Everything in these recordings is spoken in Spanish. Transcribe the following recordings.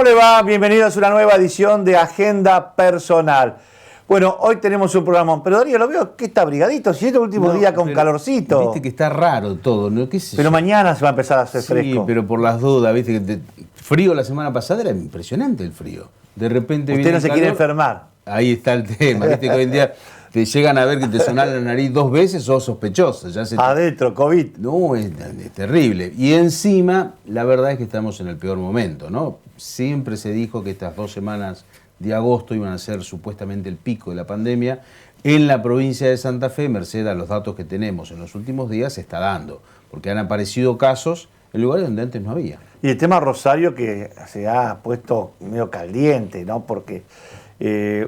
¿Cómo le va? Bienvenidos a una nueva edición de Agenda Personal. Bueno, hoy tenemos un programa, pero Darío, lo veo que está abrigadito, si es el último día con calorcito. Viste que está raro todo, ¿no? ¿Qué sé pero yo? mañana se va a empezar a hacer Sí, fresco. pero por las dudas, viste que frío la semana pasada era impresionante el frío. De repente Usted viene no el se quiere calor. enfermar. Ahí está el tema, viste que hoy en día te llegan a ver que te suena la nariz 2 veces, sos sospechoso. Ya se Adentro, COVID. No, es terrible. Y encima, la verdad es que estamos en el peor momento, ¿no? Siempre se dijo que estas 2 semanas de agosto iban a ser supuestamente el pico de la pandemia. En la provincia de Santa Fe, merced a los datos que tenemos en los últimos días, se está dando, porque han aparecido casos en lugares donde antes no había. Y el tema Rosario que se ha puesto medio caliente, ¿no? Porque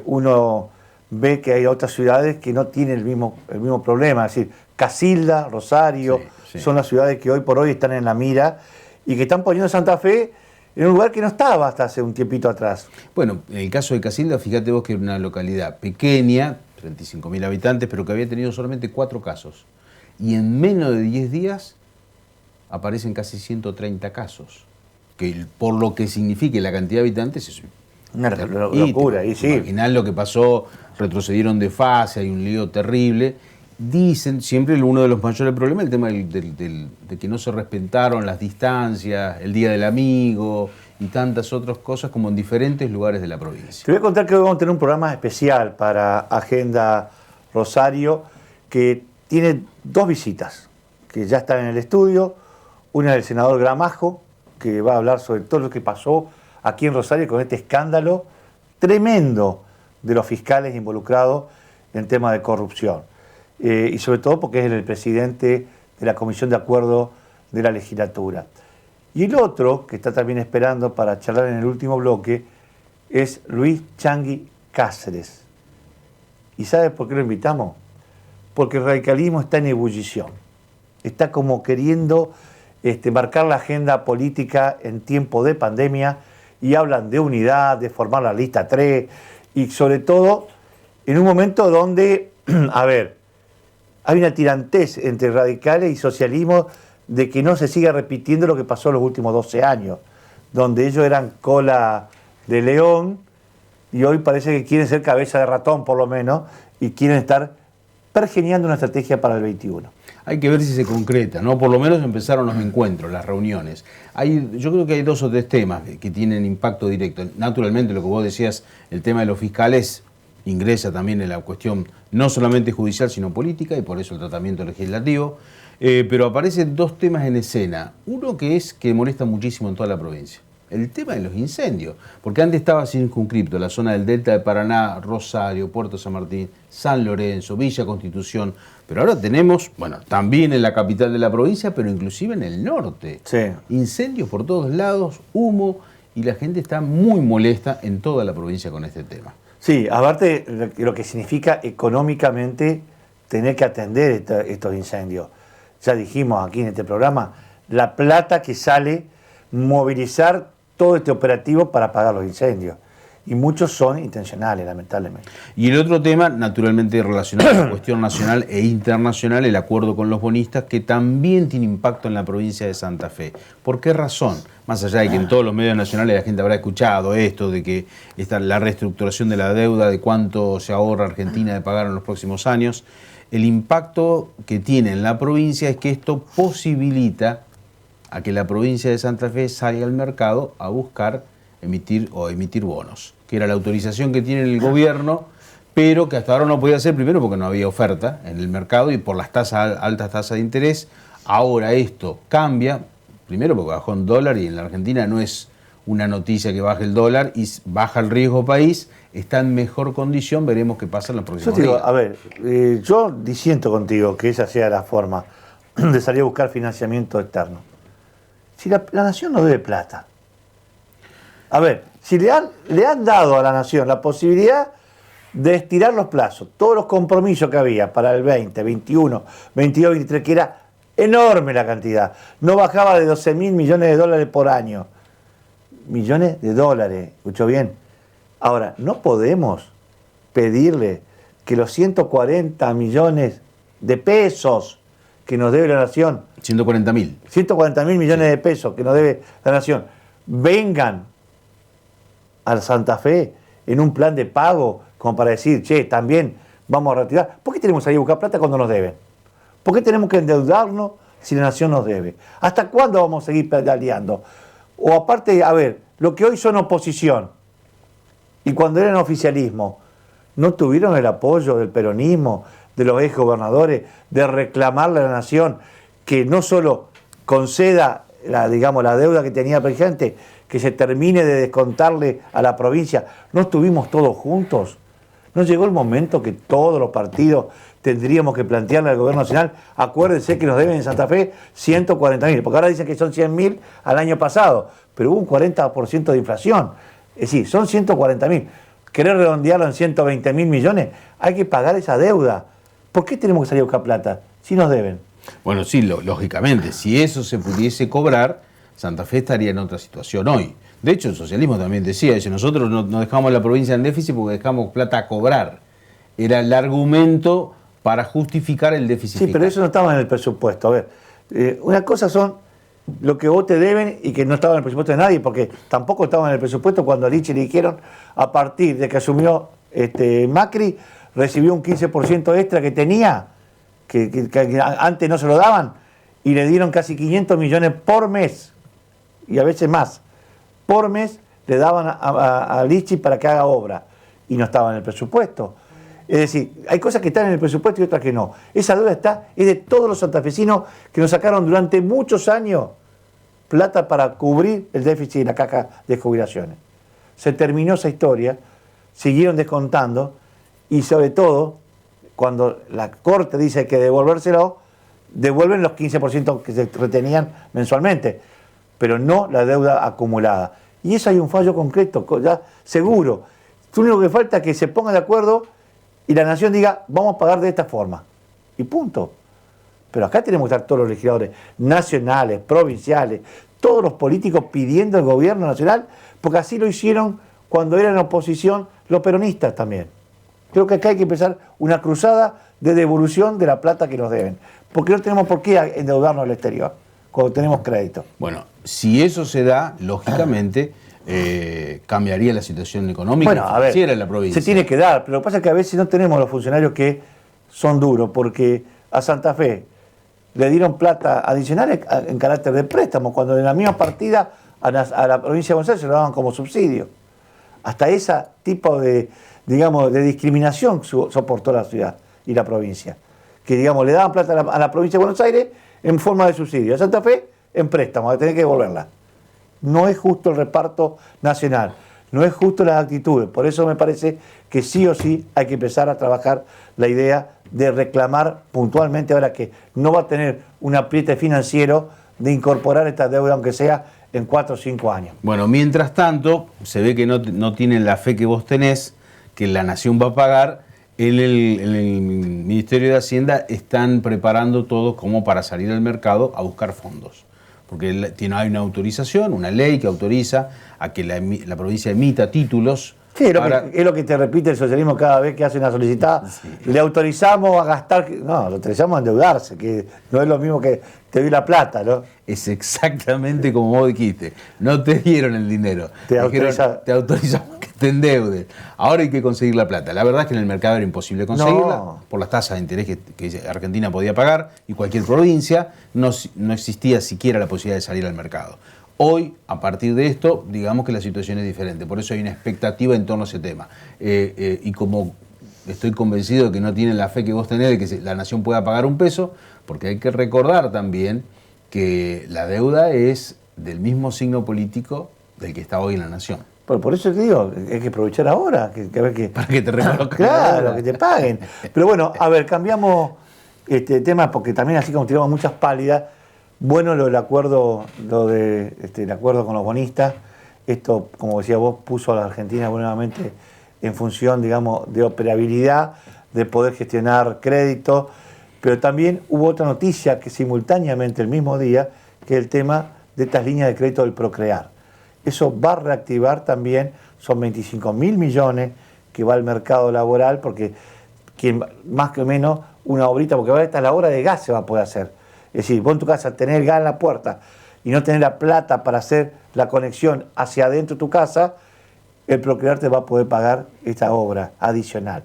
uno ve que hay otras ciudades que no tienen el mismo problema. Es decir, Casilda, Rosario, Sí. son las ciudades que hoy por hoy están en la mira y que están poniendo Santa Fe en un lugar que no estaba hasta hace un tiempito atrás. Bueno, en el caso de Casilda, fíjate vos que era una localidad pequeña, 35.000 habitantes, pero que había tenido solamente 4 casos. Y en menos de 10 días aparecen casi 130 casos. Que por lo que signifique la cantidad de habitantes es Una locura, y sí. Imaginás lo que pasó, retrocedieron de fase, hay un lío terrible. Dicen, siempre uno de los mayores problemas, el tema de que no se respetaron las distancias, el Día del Amigo y tantas otras cosas como en diferentes lugares de la provincia. Te voy a contar que hoy vamos a tener un programa especial para Agenda Rosario que tiene 2 visitas que ya están en el estudio. Una del senador Gramajo, que va a hablar sobre todo lo que pasó aquí en Rosario con este escándalo tremendo de los fiscales involucrados en tema de corrupción. Y sobre todo porque es el presidente de la Comisión de Acuerdo de la Legislatura. Y el otro, que está también esperando para charlar en el último bloque, es Luis Changui Cáceres. ¿Y sabe por qué lo invitamos? Porque el radicalismo está en ebullición. Está como queriendo marcar la agenda política en tiempo de pandemia y hablan de unidad, de formar la lista 3 y sobre todo en un momento donde, a ver, hay una tirantez entre radicales y socialismo de que no se siga repitiendo lo que pasó en los últimos 12 años, donde ellos eran cola de león y hoy parece que quieren ser cabeza de ratón por lo menos y quieren estar pergeñando una estrategia para el 21. Hay que ver si se concreta, ¿no? Por lo menos empezaron los encuentros, las reuniones. Yo creo que hay 2 o 3 temas que tienen impacto directo. Naturalmente, lo que vos decías, el tema de los fiscales ingresa también en la cuestión no solamente judicial, sino política, y por eso el tratamiento legislativo. Pero aparecen 2 temas en escena. Uno que molesta muchísimo en toda la provincia. El tema de los incendios, porque antes estaba circunscripto la zona del Delta de Paraná, Rosario, Puerto San Martín, San Lorenzo, Villa Constitución, pero ahora tenemos, bueno, también en la capital de la provincia, pero inclusive en el norte. Sí. Incendios por todos lados, humo, y la gente está muy molesta en toda la provincia con este tema. Sí, aparte lo que significa económicamente tener que atender estos incendios. Ya dijimos aquí en este programa, la plata que sale movilizar todo este operativo para apagar los incendios. Y muchos son intencionales, lamentablemente. Y el otro tema, naturalmente relacionado a la cuestión nacional e internacional, el acuerdo con los bonistas, que también tiene impacto en la provincia de Santa Fe. ¿Por qué razón? Más allá de que en todos los medios nacionales la gente habrá escuchado esto, de que la reestructuración de la deuda, de cuánto se ahorra Argentina de pagar en los próximos años, el impacto que tiene en la provincia es que esto posibilita a que la provincia de Santa Fe salga al mercado a buscar emitir bonos, que era la autorización que tiene el gobierno, pero que hasta ahora no podía hacer, primero porque no había oferta en el mercado y por las altas tasas de interés. Ahora esto cambia, primero porque bajó en dólar y en la Argentina no es una noticia que baje el dólar y baja el riesgo país, está en mejor condición, veremos qué pasa en los próximos días. A ver, yo disiento contigo que esa sea la forma de salir a buscar financiamiento externo. Si la nación no debe plata. A ver, si le han dado a la nación la posibilidad de estirar los plazos, todos los compromisos que había para el 20, 21, 22, 23, que era enorme la cantidad, no bajaba de 12.000 millones de dólares por año. Millones de dólares, ¿escuchó bien? Ahora, no podemos pedirle que los 140 millones de pesos que nos debe la nación, 140.000. 140.000 millones de pesos que nos debe la nación, vengan a Santa Fe en un plan de pago como para decir, che, también vamos a retirar? ¿Por qué tenemos que salir a buscar plata cuando nos deben? ¿Por qué tenemos que endeudarnos si la nación nos debe? ¿Hasta cuándo vamos a seguir pedaleando? O aparte, a ver, lo que hoy son oposición y cuando eran oficialismo, ¿no tuvieron el apoyo del peronismo, de los ex gobernadores, de reclamarle a la nación que no solo conceda la deuda que tenía vigente, que se termine de descontarle a la provincia? ¿No estuvimos todos juntos? ¿No llegó el momento que todos los partidos tendríamos que plantearle al gobierno nacional? Acuérdense que nos deben en Santa Fe 140.000, porque ahora dicen que son 100.000 al año pasado, pero hubo un 40% de inflación. Es decir, son 140.000. ¿Querés redondearlo en 120.000 millones? Hay que pagar esa deuda. ¿Por qué tenemos que salir a buscar plata si nos deben? Bueno, sí, lógicamente, si eso se pudiese cobrar, Santa Fe estaría en otra situación hoy. De hecho, el socialismo también decía, dice, nosotros no dejamos la provincia en déficit porque dejamos plata a cobrar. Era el argumento para justificar el déficit Sí, fiscal. pero eso no estaba en el presupuesto. A ver, una cosa son lo que vos te deben y que no estaba en el presupuesto de nadie, porque tampoco estaba en el presupuesto cuando a Lichi le dijeron, a partir de que asumió Macri, recibió un 15% extra que tenía, que antes no se lo daban, y le dieron casi 500 millones por mes, y a veces más, por mes le daban a Lichi para que haga obra, y no estaba en el presupuesto. Es decir, hay cosas que están en el presupuesto y otras que no. Esa deuda es de todos los santafesinos que nos sacaron durante muchos años plata para cubrir el déficit de la caja de jubilaciones. Se terminó esa historia, siguieron descontando y sobre todo, cuando la Corte dice que devolvérselo, devuelven los 15% que se retenían mensualmente, pero no la deuda acumulada. Y eso hay un fallo concreto, ya seguro. Lo único que falta es que se pongan de acuerdo y la nación diga, vamos a pagar de esta forma. Y punto. Pero acá tenemos que estar todos los legisladores nacionales, provinciales, todos los políticos pidiendo al gobierno nacional, porque así lo hicieron cuando eran oposición los peronistas también. Creo que acá hay que empezar una cruzada de devolución de la plata que nos deben. Porque no tenemos por qué endeudarnos al exterior cuando tenemos crédito. Bueno, si eso se da, lógicamente cambiaría la situación económica y financiera en la provincia. Se tiene que dar, pero lo que pasa es que a veces no tenemos los funcionarios que son duros, porque a Santa Fe le dieron plata adicional en carácter de préstamo, cuando en la misma partida a la provincia de Buenos Aires se lo daban como subsidio. Hasta ese tipo de discriminación soportó la ciudad y la provincia. Que, le daban plata a la provincia de Buenos Aires en forma de subsidio. A Santa Fe en préstamo, a tener que devolverla. No es justo el reparto nacional, no es justo las actitudes. Por eso me parece que sí o sí hay que empezar a trabajar la idea de reclamar puntualmente, ahora que no va a tener un apriete financiero, de incorporar esta deuda, aunque sea en 4 o 5 años. Bueno, mientras tanto, se ve que no tienen la fe que vos tenés, que la nación va a pagar. En el Ministerio de Hacienda están preparando todo como para salir al mercado a buscar fondos. Porque hay una autorización, una ley que autoriza a que la provincia emita títulos. Sí, es lo que te repite el socialismo cada vez que hace una solicitada. Sí. Le autorizamos a gastar, no, le autorizamos a endeudarse, que no es lo mismo que te doy la plata, ¿no? Es exactamente como vos dijiste. No te dieron el dinero. Te autorizamos que te endeudes. Ahora hay que conseguir la plata. La verdad es que en el mercado era imposible conseguirla, por las tasas de interés que Argentina podía pagar y cualquier provincia. No existía siquiera la posibilidad de salir al mercado. Hoy, a partir de esto, digamos que la situación es diferente. Por eso hay una expectativa en torno a ese tema. Y como estoy convencido de que no tienen la fe que vos tenés de que la nación pueda pagar un peso, porque hay que recordar también que la deuda es del mismo signo político del que está hoy en la nación. Por eso te digo, hay que aprovechar ahora. Para que te reconozcan. Claro, que te paguen. Pero bueno, a ver, cambiamos este tema, porque también así como tiramos muchas pálidas. Bueno, el acuerdo con los bonistas, esto, como decía vos, puso a la Argentina nuevamente en función, de operabilidad, de poder gestionar crédito, pero también hubo otra noticia que simultáneamente el mismo día, que es el tema de estas líneas de crédito del Procrear. Eso va a reactivar también, son 25.000 millones que va al mercado laboral, porque más que menos una obrita, porque ahora esta la obra de gas se va a poder hacer. Es decir, vos en tu casa tener gas en la puerta y no tener la plata para hacer la conexión hacia adentro de tu casa, el Procrear te va a poder pagar esta obra adicional.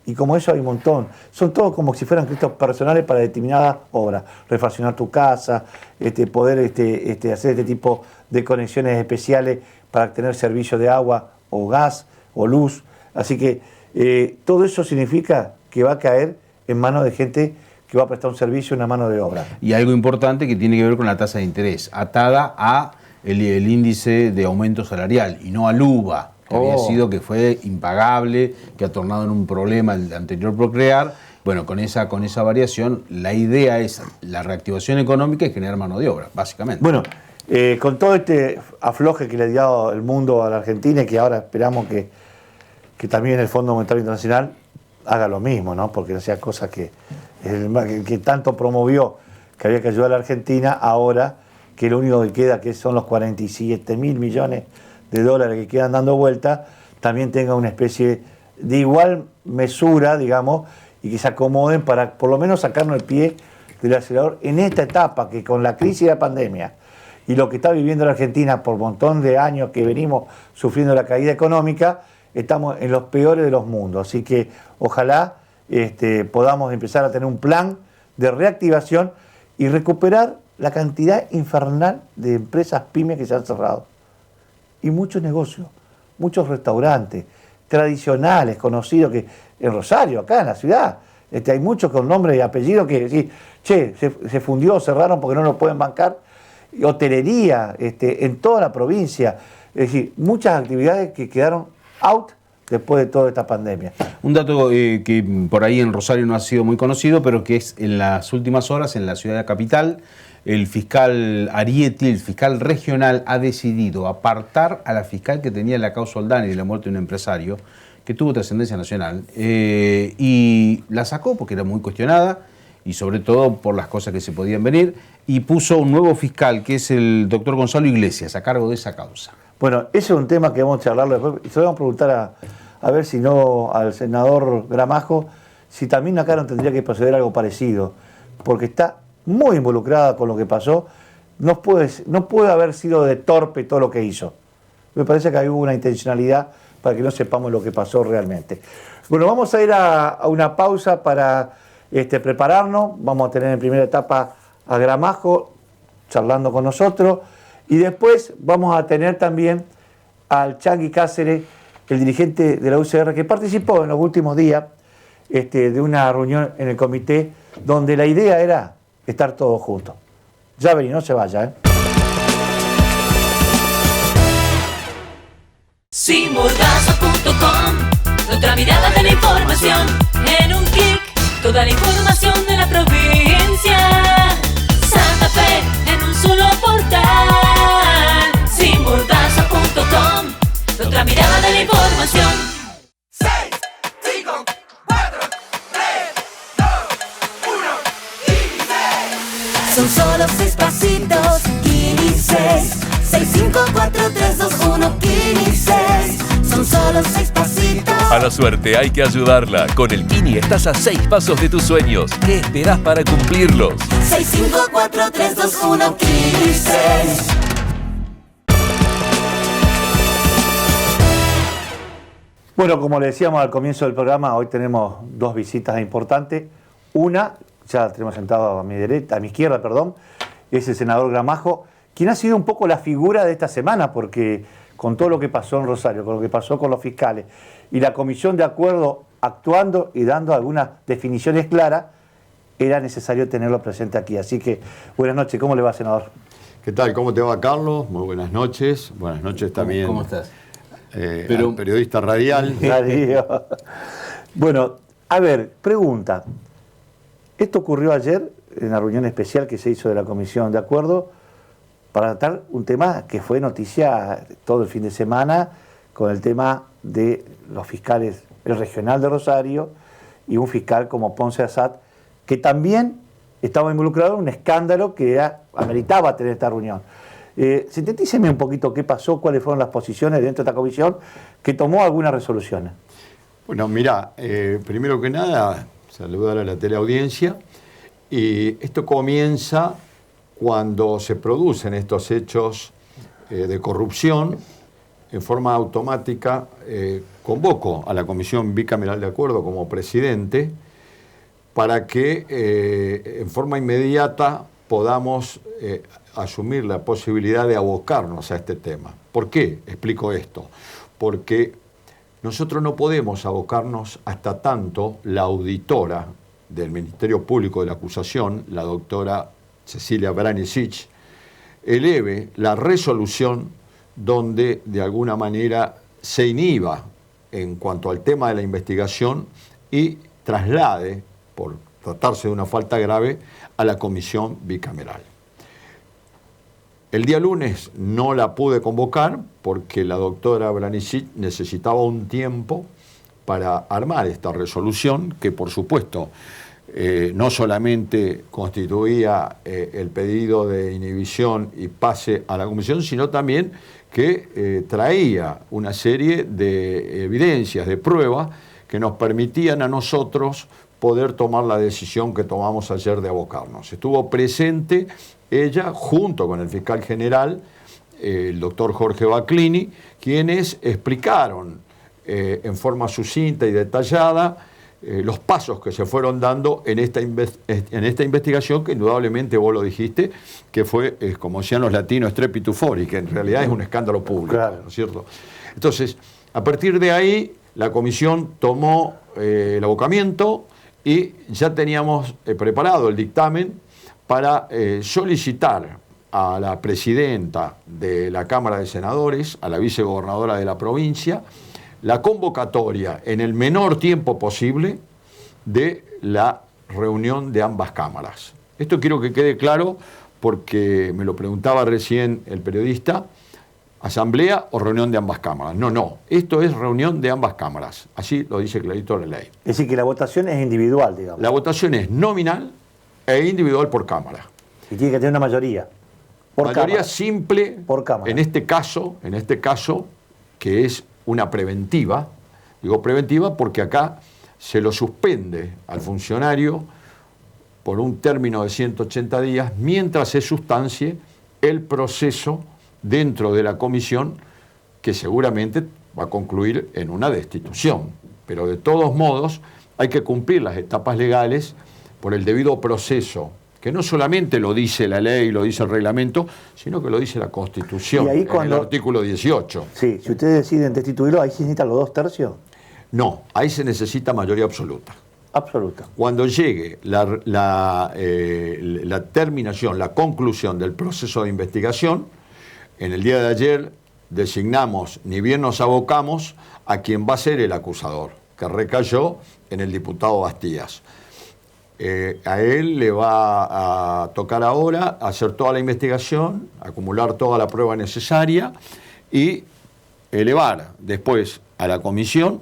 Y como eso hay un montón. Son todos como si fueran créditos personales para determinadas obras. Refaccionar tu casa, poder hacer este tipo de conexiones especiales para tener servicio de agua o gas o luz. Así que todo eso significa que va a caer en manos de gente que va a prestar un servicio, una mano de obra. Y algo importante que tiene que ver con la tasa de interés, atada a el índice de aumento salarial y no al UVA, que había sido, que fue impagable, que ha tornado en un problema el anterior Procrear. Bueno, con esa variación, la idea es la reactivación económica y generar mano de obra, básicamente. Bueno, con todo este afloje que le ha dado el mundo a la Argentina y que ahora esperamos que también el Fondo Monetario Internacional haga lo mismo, ¿no? Porque no sea cosa que tanto promovió que había que ayudar a la Argentina, ahora que lo único que queda, que son los 47.000 millones de dólares que quedan dando vuelta, también tenga una especie de igual mesura, digamos, y que se acomoden para por lo menos sacarnos el pie del acelerador en esta etapa, que con la crisis de la pandemia y lo que está viviendo la Argentina por un montón de años que venimos sufriendo la caída económica, estamos en los peores de los mundos. Así que ojalá podamos empezar a tener un plan de reactivación y recuperar la cantidad infernal de empresas pymes que se han cerrado. Y muchos negocios, muchos restaurantes tradicionales, conocidos, que en Rosario, acá en la ciudad, hay muchos con nombre y apellido que decís, che, se fundió, cerraron porque no lo pueden bancar. Hotelería, en toda la provincia, es decir, muchas actividades que quedaron out después de toda esta pandemia. Un dato que por ahí en Rosario no ha sido muy conocido, pero que es en las últimas horas en la ciudad capital, el fiscal Arietti, el fiscal regional, ha decidido apartar a la fiscal que tenía la causa Oldani de la muerte de un empresario que tuvo trascendencia nacional, y la sacó porque era muy cuestionada y sobre todo por las cosas que se podían venir, y puso un nuevo fiscal que es el doctor Gonzalo Iglesias a cargo de esa causa. Bueno, ese es un tema que vamos a charlarlo después. Y se lo vamos a preguntar a ver si no al senador Gramajo, si también acá no tendría que proceder algo parecido, porque está muy involucrada con lo que pasó. No puede haber sido de torpe todo lo que hizo. Me parece que hubo una intencionalidad para que no sepamos lo que pasó realmente. Bueno, vamos a ir a una pausa para prepararnos. Vamos a tener en primera etapa a Gramajo charlando con nosotros. Y después vamos a tener también al Chanqui Cáceres, el dirigente de la UCR, que participó en los últimos días de una reunión en el comité donde la idea era estar todos juntos. Ya vení, no se vaya, Simultazo.com, otra mirada de la información en un clic, toda la información de la provincia. Santa Fe en un solo portal. Simultazo.com, otra mirada de la información. 6, 5, 4, 3, 2, 1 y 6. Son solo 6 pasitos, 15. 6, 5, 4, 3, 2, 1, 15. Son solo 6 pasitos. A la suerte hay que ayudarla. Con el Kini estás a 6 pasos de tus sueños. ¿Qué esperás para cumplirlos? 6, 5, 4, 3, 2, 1, 15. Bueno, como le decíamos al comienzo del programa, hoy tenemos dos visitas importantes. Una, ya la tenemos sentado a mi izquierda, es el senador Gramajo, quien ha sido un poco la figura de esta semana, porque con todo lo que pasó en Rosario, con lo que pasó con los fiscales, y la comisión de acuerdo actuando y dando algunas definiciones claras, era necesario tenerlo presente aquí. Así que, buenas noches, ¿cómo le va, senador? ¿Qué tal? ¿Cómo te va, Carlos? Muy buenas noches. Buenas noches también. ¿Cómo estás? Al periodista radial. Radio. Bueno, a ver, pregunta. Esto ocurrió ayer en la reunión especial que se hizo de la comisión de acuerdo para tratar un tema que fue noticia todo el fin de semana, con el tema de los fiscales, el regional de Rosario y un fiscal como Ponce Assad, que también estaba involucrado en un escándalo que ameritaba tener esta reunión. Sintetíceme un poquito qué pasó, cuáles fueron las posiciones dentro de esta comisión que tomó algunas resoluciones. Bueno, mira, primero que nada, saludar a la teleaudiencia. Y esto comienza cuando se producen estos hechos de corrupción en forma automática, convoco a la Comisión Bicameral de Acuerdo como presidente para que en forma inmediata podamos asumir la posibilidad de abocarnos a este tema. ¿Por qué explico esto? Porque nosotros no podemos abocarnos hasta tanto la auditora del Ministerio Público de la Acusación, la doctora Cecilia Branicic, eleve la resolución donde de alguna manera se inhiba en cuanto al tema de la investigación y traslade, por tratarse de una falta grave, a la comisión bicameral. El día lunes no la pude convocar porque la doctora Branicic necesitaba un tiempo para armar esta resolución que, por supuesto, no solamente constituía el pedido de inhibición y pase a la comisión, sino también que traía una serie de evidencias, de pruebas que nos permitían a nosotros poder tomar la decisión que tomamos ayer de abocarnos. Estuvo presente ella junto con el fiscal general, el doctor Jorge Baclini, quienes explicaron en forma sucinta y detallada los pasos que se fueron dando en esta investigación, que indudablemente vos lo dijiste, que fue, como decían los latinos, strepito fori, que en realidad es un escándalo público, claro, ¿no es cierto? Entonces, a partir de ahí, la comisión tomó el abocamiento y ya teníamos preparado el dictamen para solicitar a la presidenta de la Cámara de Senadores, a la vicegobernadora de la provincia, la convocatoria en el menor tiempo posible de la reunión de ambas cámaras. Esto quiero que quede claro porque me lo preguntaba recién el periodista, ¿asamblea o reunión de ambas cámaras? No, esto es reunión de ambas cámaras, así lo dice clarito la ley. Es decir, que la votación es individual, digamos. La votación es nominal e individual por cámara. Y tiene que tener una mayoría. Por Mayoría cámara. simple, Por cámara. en este caso, que es una preventiva, digo preventiva porque acá se lo suspende al funcionario por un término de 180 días mientras se sustancie el proceso dentro de la comisión que seguramente va a concluir en una destitución. Pero de todos modos hay que cumplir las etapas legales por el debido proceso, que no solamente lo dice la ley, lo dice el reglamento, sino que lo dice la Constitución, Y ahí en el artículo 18. Sí, si ustedes deciden destituirlo, ahí se necesitan los 2/3. No, ahí se necesita mayoría absoluta. Absoluta. Cuando llegue la terminación, la conclusión del proceso de investigación, en el día de ayer designamos, ni bien nos abocamos, a quien va a ser el acusador, que recayó en el diputado Bastías. A él le va a tocar ahora hacer toda la investigación, acumular toda la prueba necesaria y elevar después a la comisión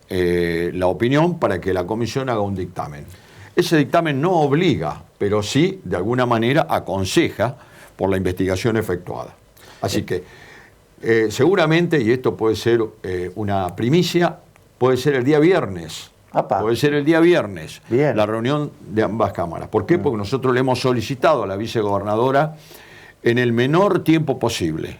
la opinión para que la comisión haga un dictamen. Ese dictamen no obliga, pero sí, de alguna manera, aconseja por la investigación efectuada. Así que, seguramente, y esto puede ser una primicia, puede ser el día viernes. Apa. Puede ser el día viernes, Bien. la reunión de ambas cámaras. ¿Por qué? Porque nosotros le hemos solicitado a la vicegobernadora en el menor tiempo posible,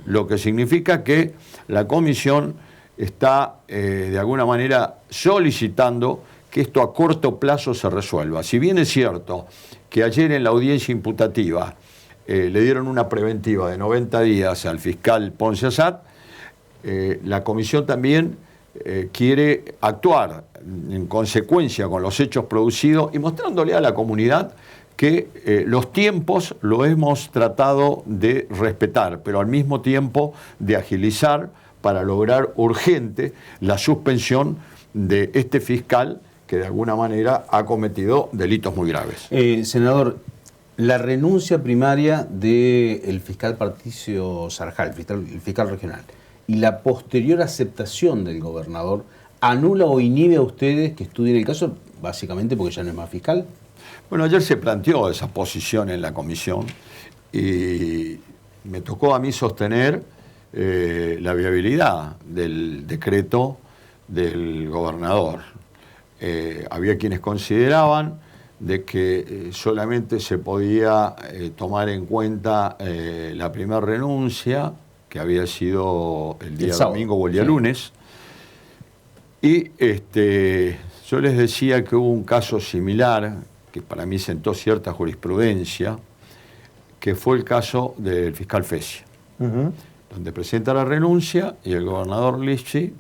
lo que significa que la comisión está de alguna manera solicitando que esto a corto plazo se resuelva. Si bien es cierto que ayer en la audiencia imputativa le dieron una preventiva de 90 días al fiscal Ponce Assad, la comisión también quiere actuar en consecuencia con los hechos producidos y mostrándole a la comunidad que los tiempos lo hemos tratado de respetar, pero al mismo tiempo de agilizar para lograr urgente la suspensión de este fiscal que de alguna manera ha cometido delitos muy graves. Senador, la renuncia primaria del fiscal Patricio Sarjal, el fiscal regional, y la posterior aceptación del gobernador, ¿anula o inhibe a ustedes que estudien el caso, básicamente porque ya no es más fiscal? Bueno, ayer se planteó esa posición en la comisión y me tocó a mí sostener la viabilidad del decreto del gobernador. Había quienes consideraban de que solamente se podía tomar en cuenta la primera renuncia que había sido el día sábado, domingo o el día sí. lunes. Y yo les decía que hubo un caso similar, que para mí sentó cierta jurisprudencia, que fue el caso del fiscal Fesia, donde presenta la renuncia y el gobernador Lichi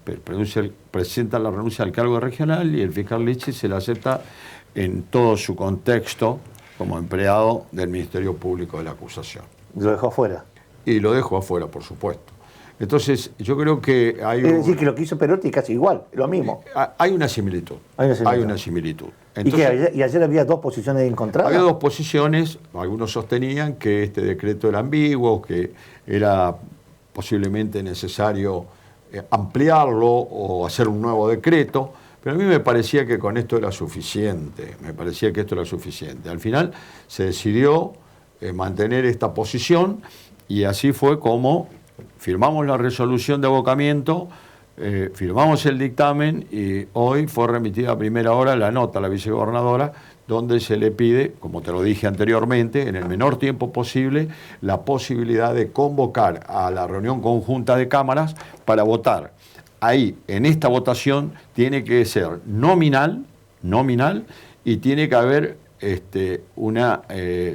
presenta la renuncia al cargo regional y el fiscal Lichi se la acepta en todo su contexto como empleado del Ministerio Público de la acusación. Lo dejó afuera. Y lo dejó afuera, por supuesto. Entonces, yo creo que hay... Es decir, que lo que hizo Perotti casi igual, lo mismo. Hay una similitud. Hay una similitud. Entonces, ¿Y ayer había dos posiciones encontradas? había dos posiciones, algunos sostenían que este decreto era ambiguo, que era posiblemente necesario ampliarlo o hacer un nuevo decreto, pero a mí me parecía que con esto era suficiente, Al final se decidió mantener esta posición y así fue como firmamos la resolución de abocamiento, firmamos el dictamen y hoy fue remitida a primera hora la nota a la vicegobernadora donde se le pide, como te lo dije anteriormente, en el menor tiempo posible, la posibilidad de convocar a la reunión conjunta de cámaras para votar. Ahí, en esta votación, tiene que ser nominal, y tiene que haber una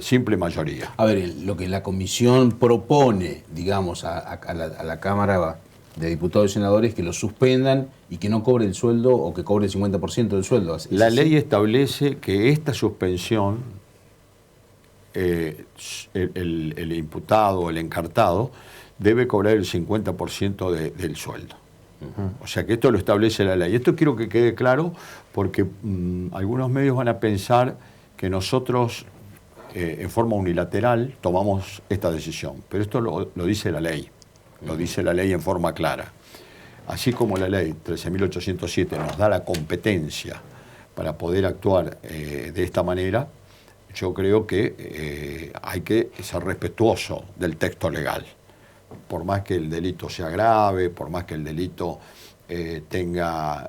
simple mayoría. A ver, lo que la comisión propone, digamos, a la Cámara de Diputados y Senadores, que lo suspendan y que no cobre el sueldo o que cobre el 50% del sueldo. La ley establece que esta suspensión, el imputado o el encartado debe cobrar el 50% del sueldo. O sea que esto lo establece la ley. Esto quiero que quede claro porque algunos medios van a pensar que nosotros en forma unilateral tomamos esta decisión, pero esto lo dice la ley. Lo dice la ley en forma clara. Así como la ley 13.807 nos da la competencia para poder actuar de esta manera, yo creo que hay que ser respetuoso del texto legal. Por más que el delito sea grave, por más que el delito tenga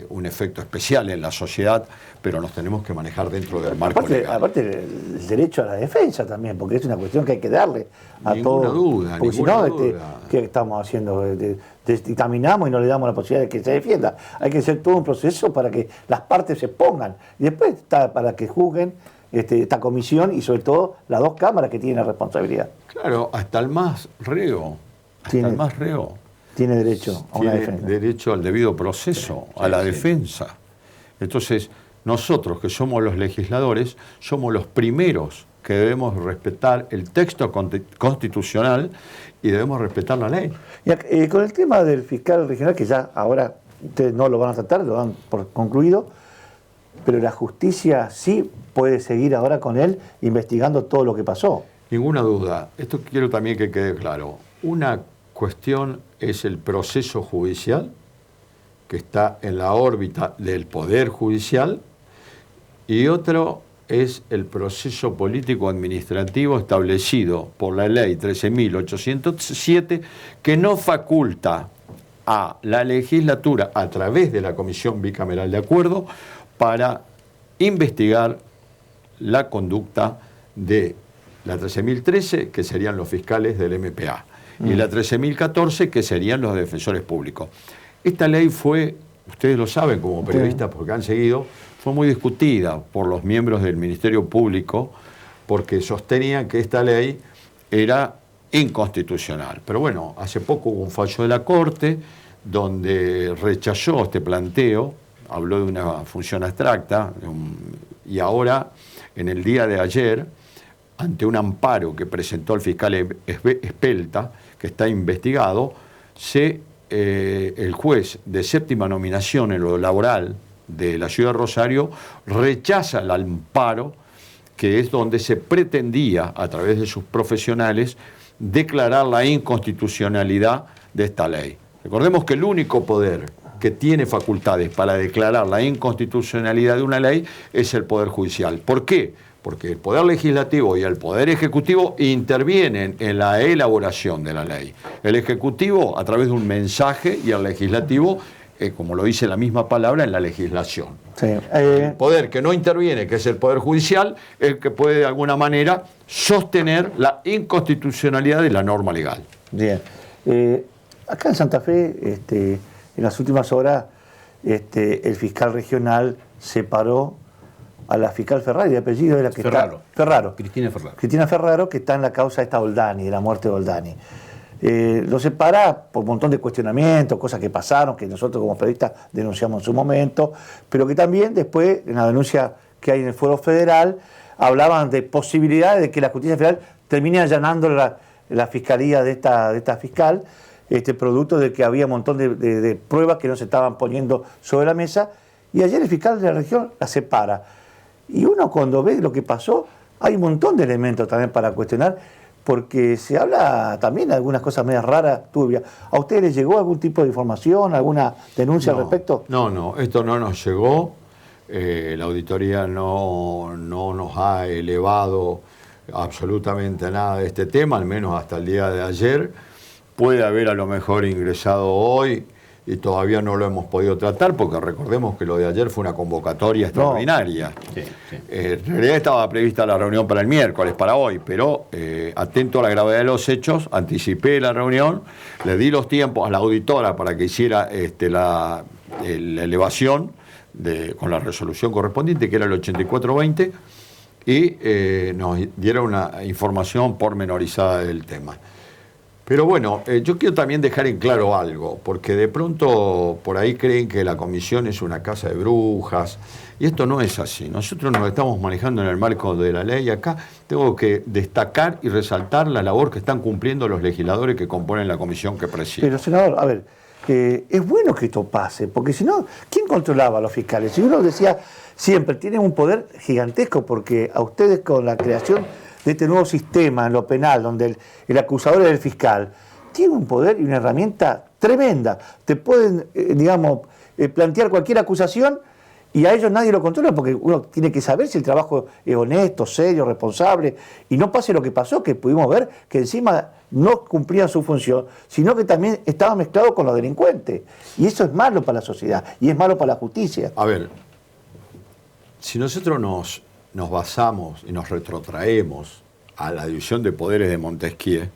un efecto especial en la sociedad, pero nos tenemos que manejar dentro del marco legal. Aparte el derecho a la defensa también, porque es una cuestión que hay que darle a Ninguna todos. duda, porque ninguna si no, duda. ¿qué estamos haciendo? Dictaminamos y no le damos la posibilidad de que se defienda. Hay que hacer todo un proceso para que las partes se pongan. Y después está para que juzguen esta comisión y sobre todo las dos cámaras que tienen la responsabilidad. Claro, hasta el más reo. Tiene derecho a una tiene defensa. derecho al debido proceso, a la defensa. Entonces, nosotros que somos los legisladores, somos los primeros que debemos respetar el texto constitucional y debemos respetar la ley. Y con el tema del fiscal regional, que ya ahora ustedes no lo van a tratar, lo dan por concluido, pero la justicia sí puede seguir ahora con él investigando todo lo que pasó. Ninguna duda. Esto quiero también que quede claro. Una cuestión es el proceso judicial, que está en la órbita del Poder Judicial, y otro es el proceso político-administrativo establecido por la ley 13.807, que no faculta a la legislatura, a través de la Comisión Bicameral de Acuerdo, para investigar la conducta de la 13.013, que serían los fiscales del MPA, y la 13.014, que serían los defensores públicos. Esta ley fue, ustedes lo saben como periodistas porque han seguido, fue muy discutida por los miembros del Ministerio Público porque sostenían que esta ley era inconstitucional. Pero bueno, hace poco hubo un fallo de la Corte donde rechazó este planteo, habló de una función abstracta, y ahora, en el día de ayer, ante un amparo que presentó el fiscal Espelta, que está investigado, el juez de séptima nominación en lo laboral de la ciudad de Rosario rechaza el amparo, que es donde se pretendía, a través de sus profesionales, declarar la inconstitucionalidad de esta ley. Recordemos que el único poder que tiene facultades para declarar la inconstitucionalidad de una ley es el Poder Judicial. ¿Por qué? Porque el Poder Legislativo y el Poder Ejecutivo intervienen en la elaboración de la ley. El Ejecutivo a través de un mensaje y el Legislativo, como lo dice la misma palabra, en la legislación. Sí. El poder que no interviene, que es el Poder Judicial, es el que puede de alguna manera sostener la inconstitucionalidad de la norma legal. Bien. Acá en Santa Fe, en las últimas horas, el fiscal regional separó a la fiscal Ferrari, de apellido era que Ferraro. está... Ferraro. Cristina Ferraro. Cristina Ferraro, que está en la causa de esta Oldani, de la muerte de Oldani. Lo separa por un montón de cuestionamientos, cosas que pasaron, que nosotros como periodistas denunciamos en su momento, pero que también después, en la denuncia que hay en el Fuero Federal, hablaban de posibilidades de que la justicia federal termine allanando la fiscalía de esta fiscal, producto de que había un montón de pruebas que no se estaban poniendo sobre la mesa, y ayer el fiscal de la región la separa. Y uno cuando ve lo que pasó, hay un montón de elementos también para cuestionar, porque se habla también de algunas cosas medias raras, turbias. ¿A ustedes les llegó algún tipo de información, alguna denuncia al respecto? No, esto no nos llegó. La auditoría no nos ha elevado absolutamente nada de este tema, al menos hasta el día de ayer. Puede haber a lo mejor ingresado hoy y todavía no lo hemos podido tratar, porque recordemos que lo de ayer fue una convocatoria extraordinaria. Sí. En realidad estaba prevista la reunión para el miércoles, para hoy, pero atento a la gravedad de los hechos, anticipé la reunión, le di los tiempos a la auditora para que hiciera la elevación con la resolución correspondiente, que era el 8420, y nos diera una información pormenorizada del tema. Pero bueno, yo quiero también dejar en claro algo, porque de pronto por ahí creen que la comisión es una casa de brujas, y esto no es así. Nosotros nos estamos manejando en el marco de la ley. Acá tengo que destacar y resaltar la labor que están cumpliendo los legisladores que componen la comisión que presido. Pero, senador, a ver, es bueno que esto pase, porque si no, ¿quién controlaba a los fiscales? Si uno decía siempre, tienen un poder gigantesco, porque a ustedes con la creación de este nuevo sistema en lo penal, donde el acusador es el fiscal, tiene un poder y una herramienta tremenda. Te pueden, plantear cualquier acusación y a ellos nadie lo controla, porque uno tiene que saber si el trabajo es honesto, serio, responsable, y no pase lo que pasó, que pudimos ver que encima no cumplían su función, sino que también estaba mezclado con los delincuentes. Y eso es malo para la sociedad y es malo para la justicia. A ver, si nosotros nos basamos y nos retrotraemos a la división de poderes de Montesquieu,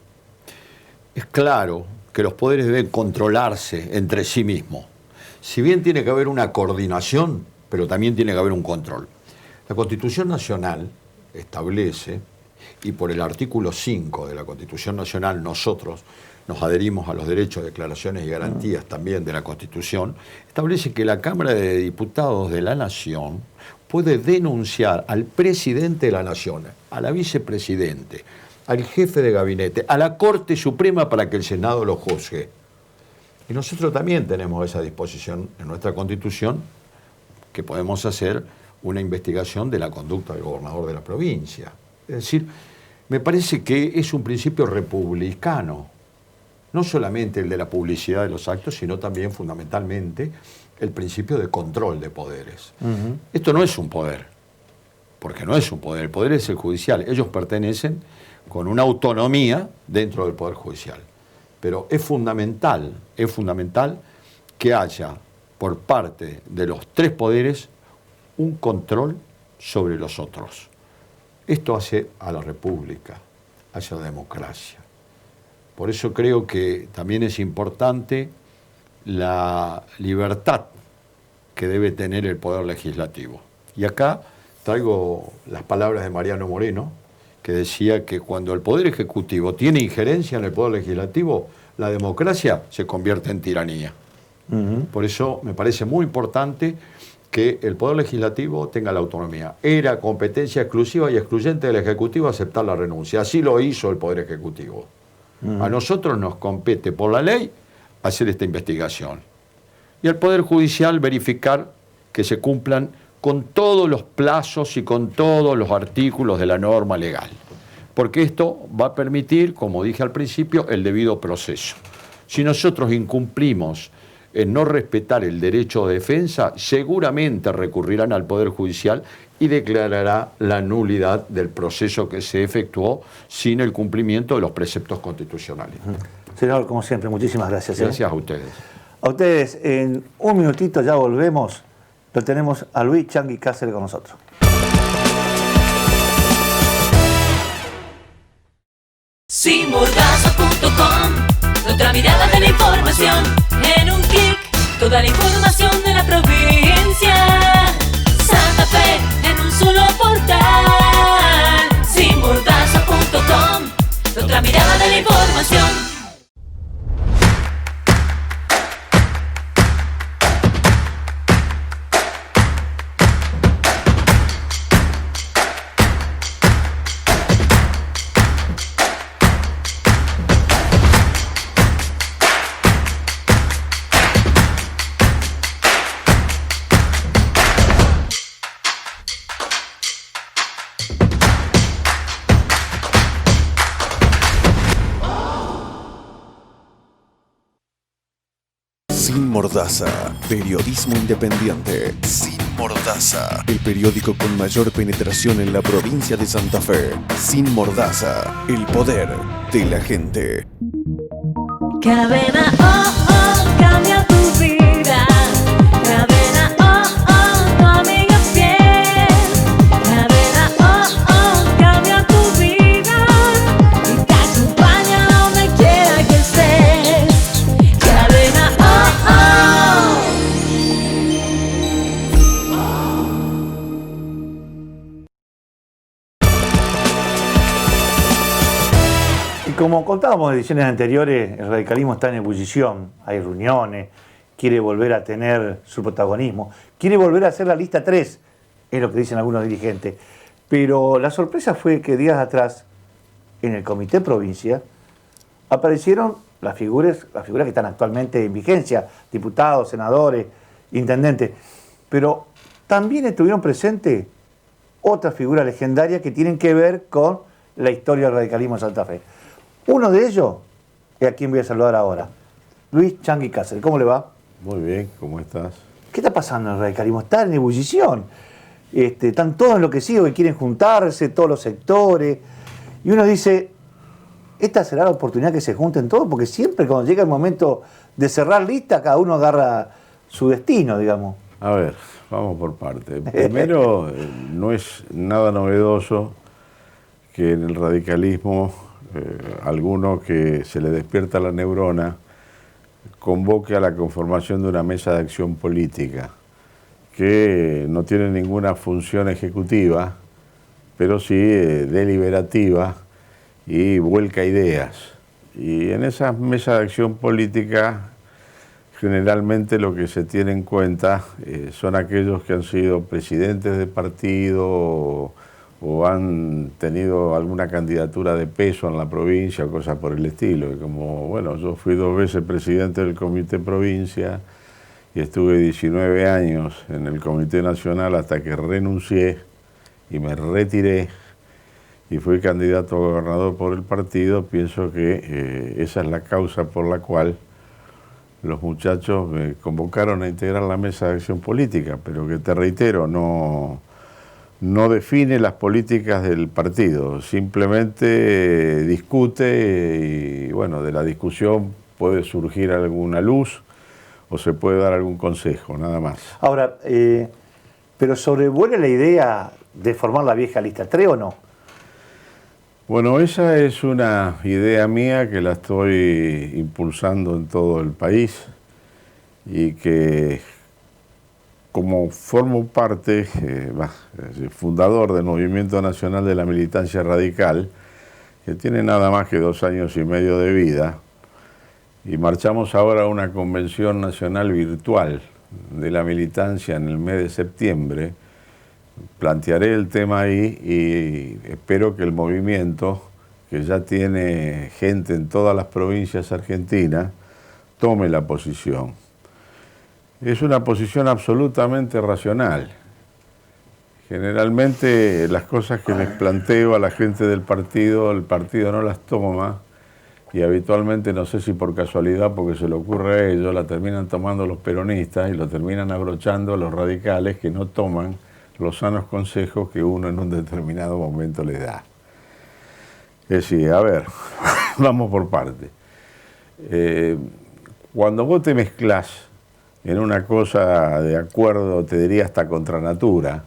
es claro que los poderes deben controlarse entre sí mismos. Si bien tiene que haber una coordinación, pero también tiene que haber un control. La Constitución Nacional establece, y por el artículo 5 de la Constitución Nacional nosotros nos adherimos a los derechos, declaraciones y garantías también de la Constitución, establece que la Cámara de Diputados de la Nación puede denunciar al presidente de la Nación, a la vicepresidente, al jefe de gabinete, a la Corte Suprema para que el Senado lo juzgue. Y nosotros también tenemos esa disposición en nuestra Constitución, que podemos hacer una investigación de la conducta del gobernador de la provincia. Es decir, me parece que es un principio republicano, no solamente el de la publicidad de los actos, sino también fundamentalmente el principio de control de poderes. Esto no es un poder, porque no es un poder, el poder es el judicial. Ellos pertenecen con una autonomía dentro del Poder Judicial. Pero es fundamental que haya por parte de los tres poderes un control sobre los otros. Esto hace a la República, hace a la democracia. Por eso creo que también es importante la libertad que debe tener el Poder Legislativo. Y acá traigo las palabras de Mariano Moreno, que decía que cuando el Poder Ejecutivo tiene injerencia en el Poder Legislativo, la democracia se convierte en tiranía. Por eso me parece muy importante que el Poder Legislativo tenga la autonomía. Era competencia exclusiva y excluyente del Ejecutivo aceptar la renuncia. Así lo hizo el Poder Ejecutivo. A nosotros nos compete por la ley hacer esta investigación. Y al Poder Judicial verificar que se cumplan con todos los plazos y con todos los artículos de la norma legal. Porque esto va a permitir, como dije al principio, el debido proceso. Si nosotros incumplimos en no respetar el derecho de defensa, seguramente recurrirán al Poder Judicial y declarará la nulidad del proceso que se efectuó sin el cumplimiento de los preceptos constitucionales. Senador, como siempre, muchísimas gracias. Gracias a ustedes. A ustedes, en un minutito ya volvemos. Lo tenemos a Luis Changuí Cáceres con nosotros. Simordaza.com, nuestra mirada información en un clic. Toda la información de la provincia. Santa Fe en un solo portal. Sinmordaza.com. Otra mirada de la información. Sin Mordaza, periodismo independiente. Sin Mordaza, el periódico con mayor penetración en la provincia de Santa Fe. Sin Mordaza, el poder de la gente. Cadena cambia tu vida. Cadena tu amiga fiel. Cadena cambia tu vida y te acompaña donde quiera que estés. Cadena Y como contábamos en ediciones anteriores, el radicalismo está en ebullición, hay reuniones, quiere volver a tener su protagonismo, quiere volver a hacer la lista 3, es lo que dicen algunos dirigentes. Pero la sorpresa fue que días atrás, en el Comité Provincia, aparecieron las figuras que están actualmente en vigencia, diputados, senadores, intendentes, pero también estuvieron presentes otras figuras legendarias que tienen que ver con la historia del radicalismo en Santa Fe. Uno de ellos es a quien voy a saludar ahora, Luis Chanqui Cáceres. ¿Cómo le va? Muy bien, ¿cómo estás? ¿Qué está pasando en el radicalismo? Está en ebullición. Están todos enloquecidos que quieren juntarse, todos los sectores. Y uno dice, esta será la oportunidad que se junten todos, porque siempre cuando llega el momento de cerrar lista, cada uno agarra su destino, digamos. A ver, vamos por parte. Primero, no es nada novedoso que en el radicalismo alguno que se le despierta la neurona convoque a la conformación de una mesa de acción política que no tiene ninguna función ejecutiva, pero sí deliberativa y vuelca ideas. Y en esas mesas de acción política generalmente lo que se tiene en cuenta son aquellos que han sido presidentes de partido o han tenido alguna candidatura de peso en la provincia o cosas por el estilo. Y como, bueno, yo fui 2 veces presidente del Comité Provincia y estuve 19 años en el Comité Nacional hasta que renuncié y me retiré y fui candidato a gobernador por el partido. Pienso que esa es la causa por la cual los muchachos me convocaron a integrar la mesa de acción política, pero que te reitero, no define las políticas del partido, simplemente discute y bueno, de la discusión puede surgir alguna luz o se puede dar algún consejo, nada más. Ahora, ¿pero sobrevuela la idea de formar la vieja lista 3 o no? Bueno, esa es una idea mía que la estoy impulsando en todo el país y que como formo parte, fundador del Movimiento Nacional de la Militancia Radical, que tiene nada más que 2 años y medio de vida, y marchamos ahora a una convención nacional virtual de la militancia en el mes de septiembre. Plantearé el tema ahí y espero que el movimiento, que ya tiene gente en todas las provincias argentinas, tome la posición. Es una posición absolutamente racional. Generalmente las cosas que les planteo a la gente del partido, el partido no las toma y habitualmente, no sé si por casualidad, porque se le ocurre a ellos, la terminan tomando los peronistas y lo terminan abrochando a los radicales que no toman los sanos consejos que uno en un determinado momento le da. Es decir, a ver, vamos por parte. Cuando vos te mezclás en una cosa de acuerdo, te diría hasta contra natura,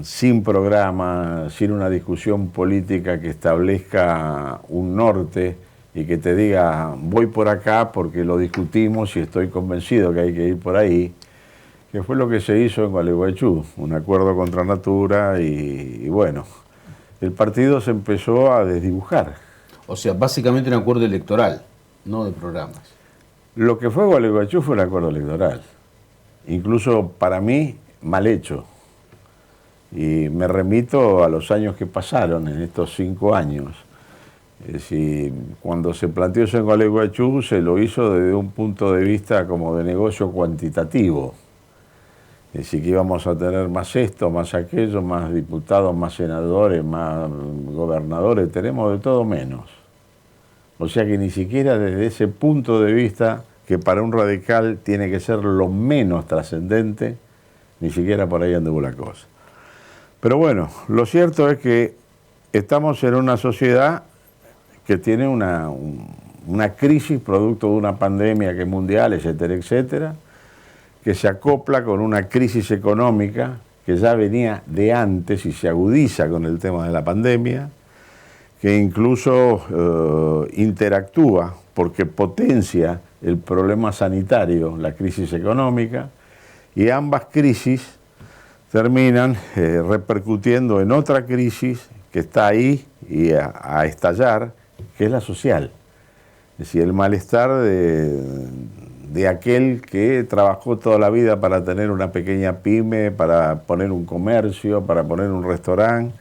sin programa, sin una discusión política que establezca un norte y que te diga voy por acá porque lo discutimos y estoy convencido que hay que ir por ahí, que fue lo que se hizo en Gualeguaychú, un acuerdo contra natura y bueno, el partido se empezó a desdibujar. O sea, básicamente un acuerdo electoral, no de programas. Lo que fue Gualeguaychú fue un acuerdo electoral, incluso para mí mal hecho. Y me remito a los años que pasaron en estos 5 años. Es decir, cuando se planteó eso en Gualeguaychú se lo hizo desde un punto de vista como de negocio cuantitativo. Es decir, que íbamos a tener más esto, más aquello, más diputados, más senadores, más gobernadores, tenemos de todo menos. O sea que ni siquiera desde ese punto de vista, que para un radical tiene que ser lo menos trascendente, ni siquiera por ahí anduvo la cosa. Pero bueno, lo cierto es que estamos en una sociedad que tiene una crisis producto de una pandemia que es mundial, etcétera, etcétera, que se acopla con una crisis económica que ya venía de antes y se agudiza con el tema de la pandemia, que incluso interactúa porque potencia el problema sanitario, la crisis económica, y ambas crisis terminan repercutiendo en otra crisis que está ahí y a estallar, que es la social. Es decir, el malestar de aquel que trabajó toda la vida para tener una pequeña pyme, para poner un comercio, para poner un restaurante,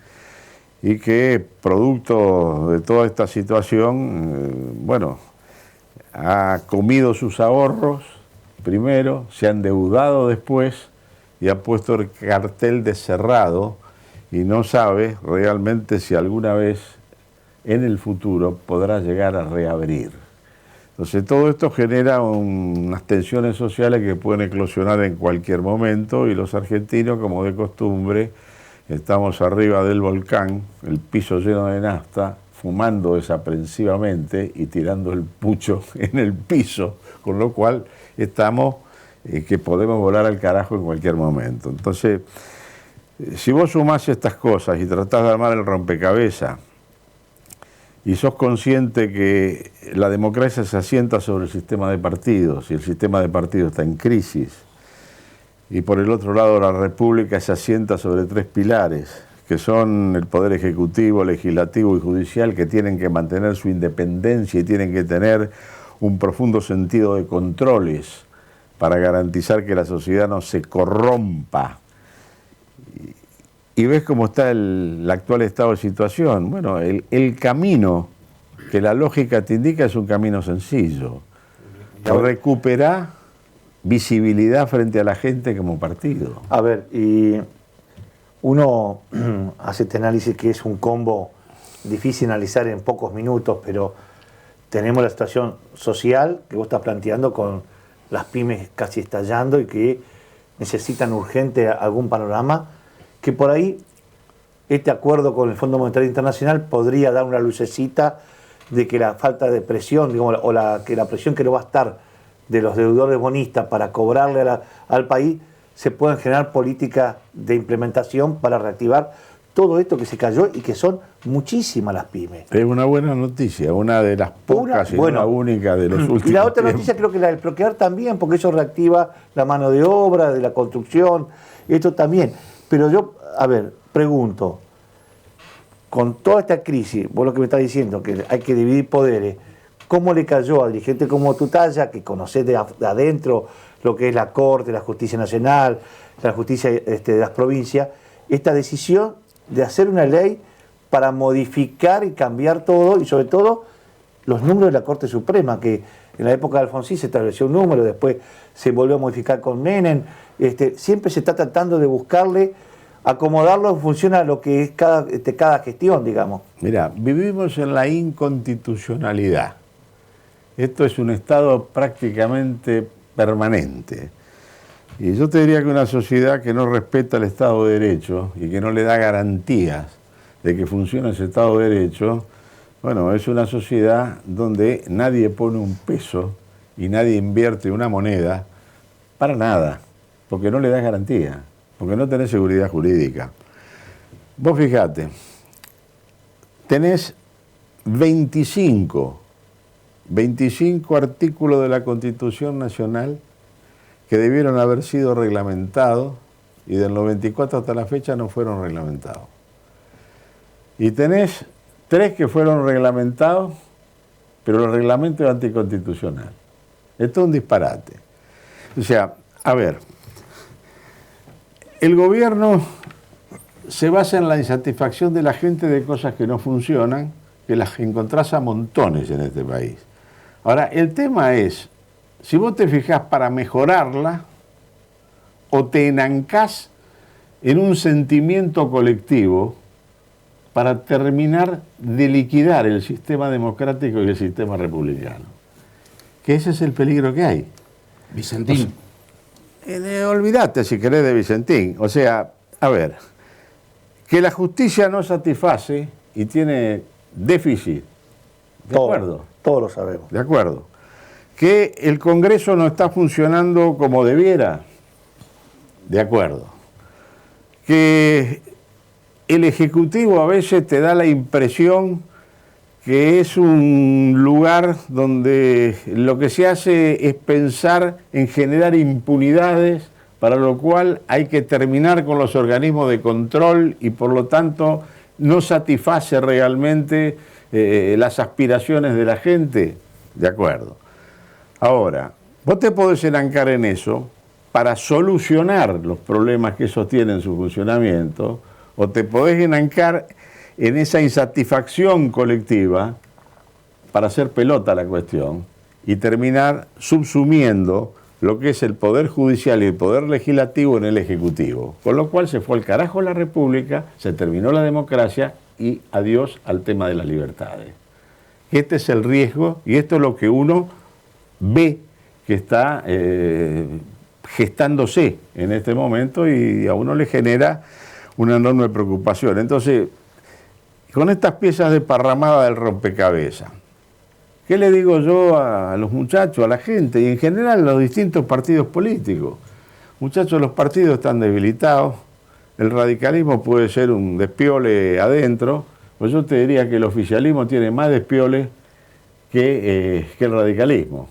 y que producto de toda esta situación, bueno, ha comido sus ahorros primero, se ha endeudado después y ha puesto el cartel de cerrado y no sabe realmente si alguna vez en el futuro podrá llegar a reabrir. Entonces todo esto genera unas tensiones sociales que pueden eclosionar en cualquier momento y los argentinos, como de costumbre, estamos arriba del volcán, el piso lleno de nafta, fumando desaprensivamente y tirando el pucho en el piso, con lo cual estamos que podemos volar al carajo en cualquier momento. Entonces, si vos sumás estas cosas y tratás de armar el rompecabezas y sos consciente que la democracia se asienta sobre el sistema de partidos y el sistema de partidos está en crisis, y por el otro lado la república se asienta sobre 3 pilares, que son el poder ejecutivo, legislativo y judicial, que tienen que mantener su independencia y tienen que tener un profundo sentido de controles para garantizar que la sociedad no se corrompa. Y ves cómo está el actual estado de situación. Bueno, el camino que la lógica te indica es un camino sencillo. Recuperar visibilidad frente a la gente como partido. A ver, y uno hace este análisis que es un combo difícil analizar en pocos minutos, pero tenemos la situación social que vos estás planteando con las pymes casi estallando y que necesitan urgente algún panorama, que por ahí este acuerdo con el Fondo Monetario Internacional podría dar una lucecita de que la falta de presión, digamos, que la presión que no va a estar de los deudores bonistas para cobrarle al país, se puedan generar políticas de implementación para reactivar todo esto que se cayó y que son muchísimas las pymes. Es una buena noticia, una de las pocas y la única de los últimos Y la otra tiempos. noticia creo que la del Procrear también, porque eso reactiva la mano de obra, de la construcción, esto también. Pero yo, a ver, pregunto, con toda esta crisis, vos lo que me estás diciendo, que hay que dividir poderes, ¿cómo le cayó a dirigente como tu talla, que conocés de adentro lo que es la Corte, la Justicia Nacional, la Justicia de las provincias, esta decisión de hacer una ley para modificar y cambiar todo, y sobre todo los números de la Corte Suprema, que en la época de Alfonsín se estableció un número, después se volvió a modificar con Menem, siempre se está tratando de buscarle, acomodarlo en función a lo que es cada gestión, digamos. Mira, vivimos en la inconstitucionalidad. Esto es un estado prácticamente permanente. Y yo te diría que una sociedad que no respeta el Estado de Derecho y que no le da garantías de que funcione ese Estado de Derecho, bueno, es una sociedad donde nadie pone un peso y nadie invierte una moneda para nada, porque no le das garantía, porque no tenés seguridad jurídica. Vos fijate, tenés 25 25 artículos de la Constitución Nacional que debieron haber sido reglamentados y del 94 hasta la fecha no fueron reglamentados. Y tenés 3 que fueron reglamentados, pero el reglamento es anticonstitucional. Esto es un disparate. O sea, a ver, el gobierno se basa en la insatisfacción de la gente de cosas que no funcionan, que las encontrás a montones en este país. Ahora, el tema es, si vos te fijás para mejorarla, o te enancás en un sentimiento colectivo para terminar de liquidar el sistema democrático y el sistema republicano. Que ese es el peligro que hay. Vicentín. Olvídate, si querés, de Vicentín. O sea, a ver, que la justicia no satisface y tiene déficit. ¿De acuerdo? Todos lo sabemos. De acuerdo. Que el Congreso no está funcionando como debiera. De acuerdo. Que el Ejecutivo a veces te da la impresión que es un lugar donde lo que se hace es pensar en generar impunidades, para lo cual hay que terminar con los organismos de control y por lo tanto no satisface realmente las aspiraciones de la gente. De acuerdo. Ahora, vos te podés enancar en eso para solucionar los problemas que sostienen su funcionamiento, o te podés enancar en esa insatisfacción colectiva para hacer pelota la cuestión y terminar subsumiendo lo que es el Poder Judicial y el Poder Legislativo en el Ejecutivo. Con lo cual se fue al carajo la República, se terminó la democracia y adiós al tema de las libertades. Este es el riesgo y esto es lo que uno ve que está gestándose en este momento y a uno le genera una enorme preocupación. Entonces, con estas piezas desparramadas del rompecabezas, ¿qué le digo yo a los muchachos, a la gente y en general a los distintos partidos políticos? Muchachos, los partidos están debilitados, el radicalismo puede ser un despiole adentro, pues yo te diría que el oficialismo tiene más despiole que el radicalismo.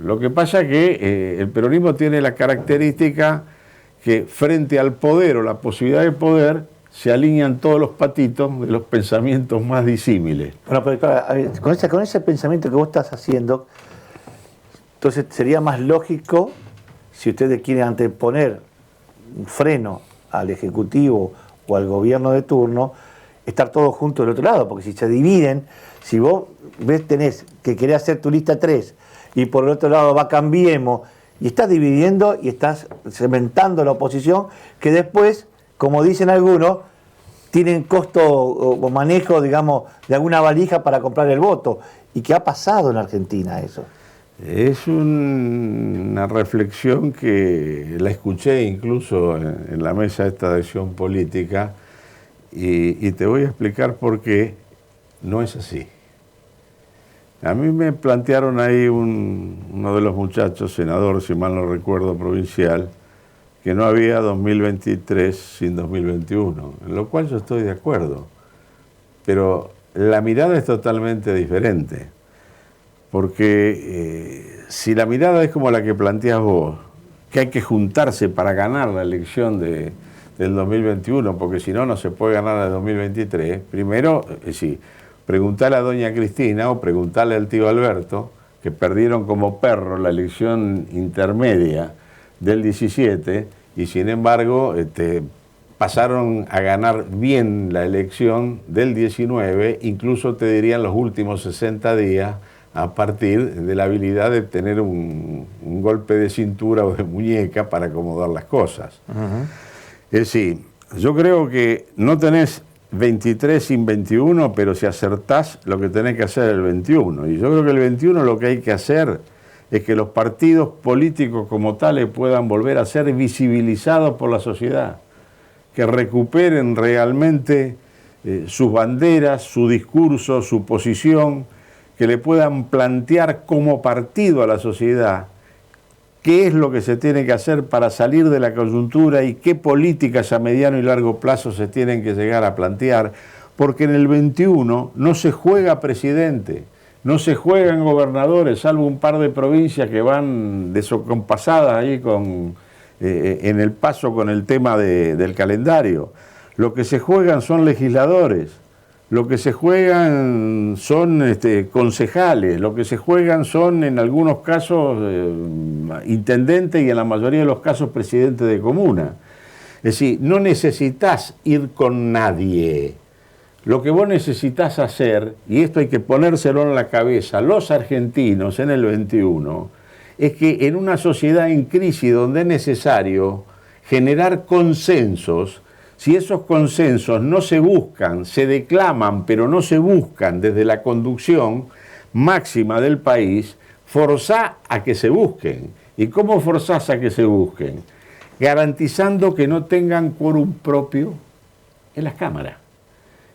Lo que pasa es que el peronismo tiene la característica que frente al poder o la posibilidad de poder se alinean todos los patitos de los pensamientos más disímiles. Bueno, pero claro, a ver, con ese pensamiento que vos estás haciendo, entonces sería más lógico, si ustedes quieren anteponer un freno al Ejecutivo o al gobierno de turno, estar todos juntos del otro lado, porque si se dividen, si vos tenés que querés hacer tu lista 3 y por el otro lado va Cambiemos, y estás dividiendo y estás cementando la oposición, que después, como dicen algunos, tienen costo o manejo, digamos, de alguna valija para comprar el voto. ¿Y qué ha pasado en Argentina eso? Es una reflexión que la escuché incluso en la mesa esta de acción política y te voy a explicar por qué no es así. A mí me plantearon ahí uno de los muchachos, senador, si mal no recuerdo, provincial, que no había 2023 sin 2021, en lo cual yo estoy de acuerdo. Pero la mirada es totalmente diferente, porque si la mirada es como la que planteas vos, que hay que juntarse para ganar la elección del 2021, porque si no, no se puede ganar la del 2023, primero, sí, preguntarle a doña Cristina o preguntarle al tío Alberto, que perdieron como perro la elección intermedia del 17 y sin embargo pasaron a ganar bien la elección del 19, incluso te dirían los últimos 60 días, a partir de la habilidad de tener un golpe de cintura o de muñeca para acomodar las cosas. Uh-huh. Es decir, yo creo que no tenés 23 sin 21, pero si acertás, lo que tenés que hacer es el 21. Y yo creo que el 21 lo que hay que hacer es que los partidos políticos como tales puedan volver a ser visibilizados por la sociedad, que recuperen realmente sus banderas, su discurso, su posición, que le puedan plantear como partido a la sociedad qué es lo que se tiene que hacer para salir de la coyuntura y qué políticas a mediano y largo plazo se tienen que llegar a plantear, porque en el 21 no se juega presidente, no se juegan gobernadores, salvo un par de provincias que van desacompasadas ahí en el paso con el tema del calendario. Lo que se juegan son legisladores, lo que se juegan son concejales, lo que se juegan son en algunos casos intendentes y en la mayoría de los casos presidentes de comuna. Es decir, no necesitas ir con nadie. Lo que vos necesitas hacer, y esto hay que ponérselo en la cabeza, los argentinos en el 21, es que en una sociedad en crisis donde es necesario generar consensos, si esos consensos no se buscan, se declaman, pero no se buscan desde la conducción máxima del país, forzá a que se busquen. ¿Y cómo forzás a que se busquen? Garantizando que no tengan quórum propio en las cámaras.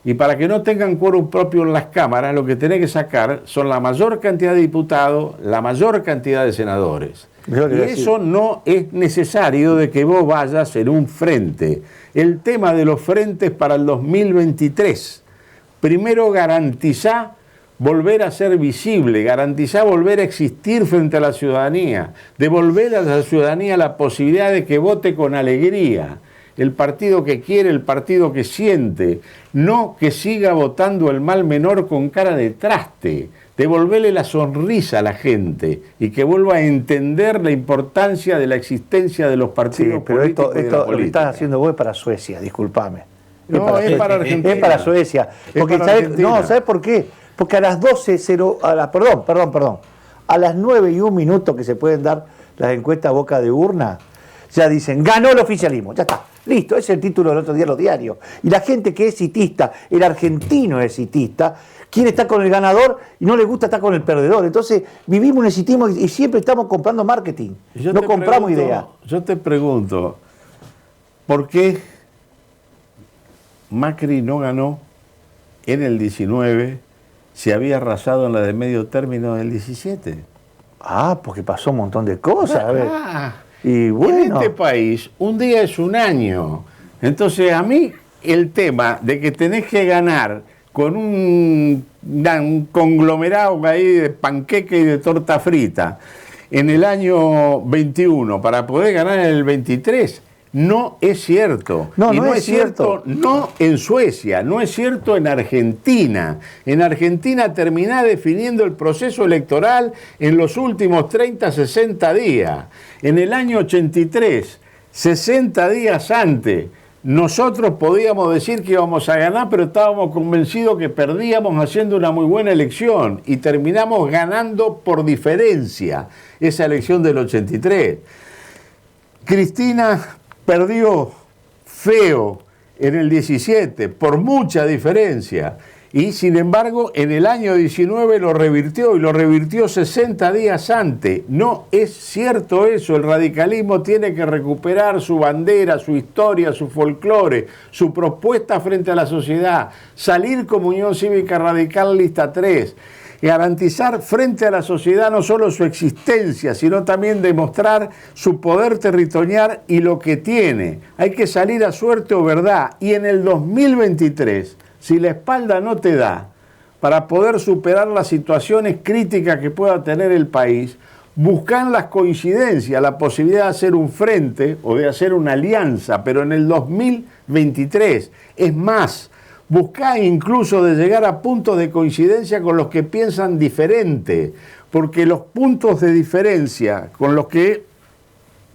Y para que no tengan quórum propio en las cámaras, lo que tenés que sacar son la mayor cantidad de diputados, la mayor cantidad de senadores. Y eso no es necesario de que vos vayas en un frente. El tema de los frentes para el 2023. Primero garantizá volver a ser visible, garantizá volver a existir frente a la ciudadanía, devolver a la ciudadanía la posibilidad de que vote con alegría. El partido que quiere, el partido que siente, no que siga votando el mal menor con cara de traste, devolverle la sonrisa a la gente y que vuelva a entender la importancia de la existencia de los partidos políticos. Pero esto lo que estás haciendo vos es para Suecia, discúlpame. No, es para Argentina. Es para Suecia. Porque ¿sabes por qué? Porque a las 12:00, a las 9:01 que se pueden dar las encuestas boca de urna, ya dicen, ganó el oficialismo, ya está. Listo, ese es el título del otro día de los diarios. Y la gente que es citista, el argentino es citista, quiere estar con el ganador y no le gusta estar con el perdedor. Entonces vivimos un citismo y siempre estamos comprando marketing, no compramos ideas. Yo te pregunto, ¿por qué Macri no ganó en el 19 si había arrasado en la de medio término del 17? Porque pasó un montón de cosas. A ver. Y bueno, en este país, un día es un año. Entonces, a mí, el tema de que tenés que ganar con un conglomerado ahí de panqueque y de torta frita en el año 21 para poder ganar en el 23, no es cierto. No es cierto. No en Suecia, no es cierto en Argentina. En Argentina terminás definiendo el proceso electoral en los últimos 30, 60 días. En el año 83, 60 días antes, nosotros podíamos decir que íbamos a ganar, pero estábamos convencidos que perdíamos haciendo una muy buena elección y terminamos ganando por diferencia esa elección del 83. Cristina perdió feo en el 17, por mucha diferencia, y sin embargo en el año 19 lo revirtió, y lo revirtió 60 días antes. No es cierto eso. El radicalismo tiene que recuperar su bandera, su historia, su folclore, su propuesta frente a la sociedad, salir como Unión Cívica Radical Lista 3, garantizar frente a la sociedad no solo su existencia, sino también demostrar su poder territorial y lo que tiene. Hay que salir a suerte o verdad. Y en el 2023, si la espalda no te da para poder superar las situaciones críticas que pueda tener el país, buscan las coincidencias, la posibilidad de hacer un frente o de hacer una alianza, pero en el 2023. Es más, buscá incluso de llegar a puntos de coincidencia con los que piensan diferente, porque los puntos de diferencia con los que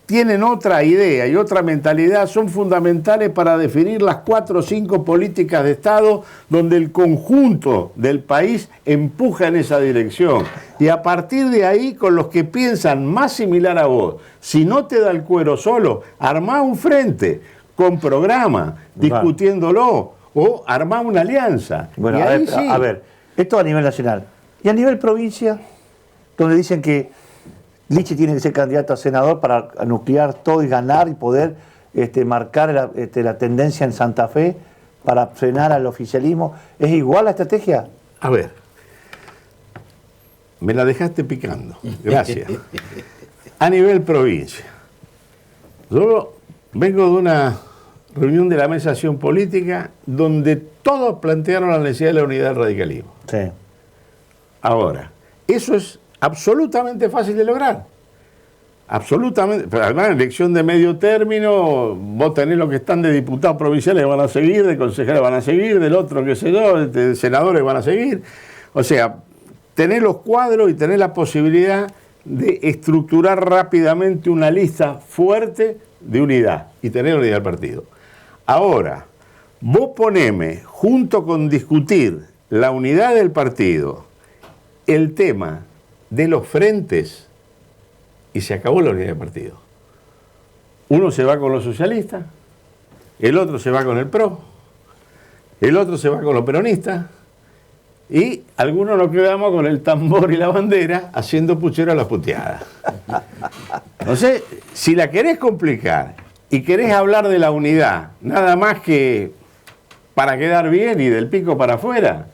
tienen otra idea y otra mentalidad son fundamentales para definir las 4 o 5 políticas de Estado donde el conjunto del país empuja en esa dirección. Y a partir de ahí, con los que piensan más similar a vos, si no te da el cuero solo, armá un frente con programa, discutiéndolo, o armar una alianza. Bueno, y a ver, esto a nivel nacional. Y a nivel provincia, donde dicen que Lichi tiene que ser candidato a senador para nuclear todo y ganar y poder marcar la tendencia en Santa Fe para frenar al oficialismo. ¿Es igual la estrategia? A ver, me la dejaste picando. Gracias. A nivel provincia. Yo vengo de una reunión de la Mesa de Acción Política donde todos plantearon la necesidad de la unidad del radicalismo. Sí. Ahora, eso es absolutamente fácil de lograr. Absolutamente. Pero además, en elección de medio término, vos tenés los que están de diputados provinciales van a seguir, de concejales van a seguir, del otro, qué sé yo, de senadores van a seguir. O sea, tenés los cuadros y tenés la posibilidad de estructurar rápidamente una lista fuerte de unidad y tener unidad del partido. Ahora, vos poneme, junto con discutir la unidad del partido, el tema de los frentes, y se acabó la unidad del partido. Uno se va con los socialistas, el otro se va con el PRO, el otro se va con los peronistas, y algunos nos quedamos con el tambor y la bandera haciendo puchero a las puteadas. Entonces, si la querés complicar y querés hablar de la unidad, nada más que para quedar bien y del pico para afuera,